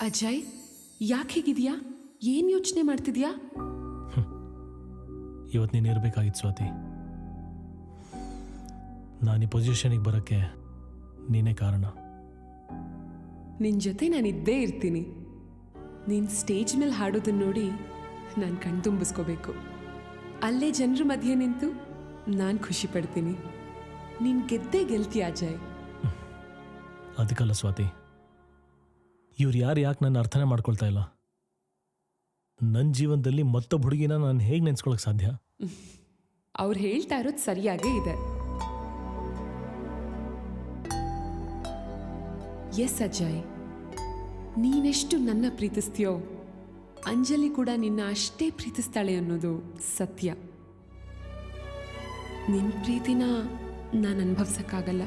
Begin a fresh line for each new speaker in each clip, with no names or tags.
ಅಜಯ್, ಯಾಕೆ ಹೇಗಿದ್ಯಾ? ಏನು ಯೋಚನೆ ಮಾಡ್ತಿದ್ಯಾ?
ಇವತ್ತು ನೀನು ಇರಬೇಕಾಗಿತ್ತು ಸ್ವಾತಿ. ನಾನು ಈ ಪೊಸಿಷನಿಗೆ ಬರೋಕ್ಕೆ ನೀನೇ ಕಾರಣ.
ನಿನ್ನ ಜೊತೆ ನಾನು ಇದ್ದೇ ಇರ್ತೀನಿ. ನೀನು ಸ್ಟೇಜ್ ಮೇಲೆ ಹಾಡೋದನ್ನ ನೋಡಿ ನಾನು ಕಣ್ತುಂಬಿಸ್ಕೋಬೇಕು. ಅಲ್ಲೇ ಜನರ ಮಧ್ಯೆ ನಿಂತು ನಾನು ಖುಷಿ ಪಡ್ತೀನಿ. ನೀನು ಗೆದ್ದೇ ಗೆಲ್ತೀಯ ಅಜಯ್.
ಅದಕ್ಕಲ್ಲ ಸ್ವಾತಿ, ಇವ್ರು ಯಾಕೆ ನನ್ನ ಅರ್ಥನೇ ಮಾಡ್ಕೊಳ್ತಾ ಇಲ್ಲ. ನನ್ನ ಜೀವನದಲ್ಲಿ ಮತ್ತೊಬ್ಬ ಹುಡುಗಿನ ನಾನು ಹೇಗೆ ನೆನೆಸ್ಕೊಳಕ್ಕೆ ಸಾಧ್ಯ?
ಅವ್ರು ಹೇಳ್ತಾ ಇರೋದು ಸರಿಯಾಗೇ ಇದೆ. ಎಸ್ ಅಜಯ್, ನೀನೆಷ್ಟು ನನ್ನ ಪ್ರೀತಿಸ್ತೀಯೋ ಅಂಜಲಿ ಕೂಡ ನಿನ್ನ ಅಷ್ಟೇ ಪ್ರೀತಿಸ್ತಾಳೆ ಅನ್ನೋದು ಸತ್ಯ. ನಿನ್ನ ಪ್ರೀತಿನ ನಾನು ಅನುಭವಿಸಕ್ಕಾಗಲ್ಲ.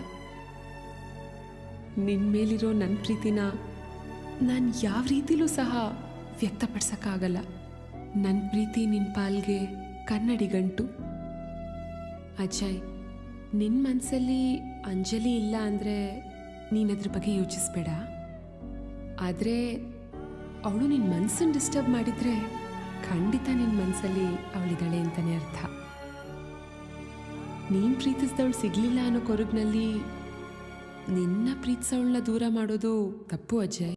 ನಿನ್ನ ಮೇಲಿರೋ ನನ್ನ ಪ್ರೀತಿನ ನಾನು ಯಾವ ರೀತಿಲೂ ಸಹ ವ್ಯಕ್ತಪಡಿಸೋಕ್ಕಾಗಲ್ಲ. ನನ್ನ ಪ್ರೀತಿ ನಿನ್ನ ಪಾಲ್ಗೆ ಕನ್ನಡಿ ಗಂಟು. ಅಜಯ್, ನಿನ್ನ ಮನಸ್ಸಲ್ಲಿ ಅಂಜಲಿ ಇಲ್ಲ ಅಂದರೆ ನೀನದ್ರ ಬಗ್ಗೆ ಯೋಚಿಸ್ಬೇಡ. ಆದರೆ ಅವಳು ನಿನ್ನ ಮನಸ್ಸನ್ನು ಡಿಸ್ಟರ್ಬ್ ಮಾಡಿದರೆ ಖಂಡಿತ ನಿನ್ನ ಮನಸ್ಸಲ್ಲಿ ಅವಳಿದ್ದಾಳೆ ಅಂತಲೇ ಅರ್ಥ. ನೀನು ಪ್ರೀತಿಸಿದವಳು ಸಿಗಲಿಲ್ಲ ಅನ್ನೋ ಕೊರಗಿನಲ್ಲಿ ನಿನ್ನ ಪ್ರೀತಿಸೋಳನ್ನ ದೂರ ಮಾಡೋದು ತಪ್ಪು ಅಜಯ್.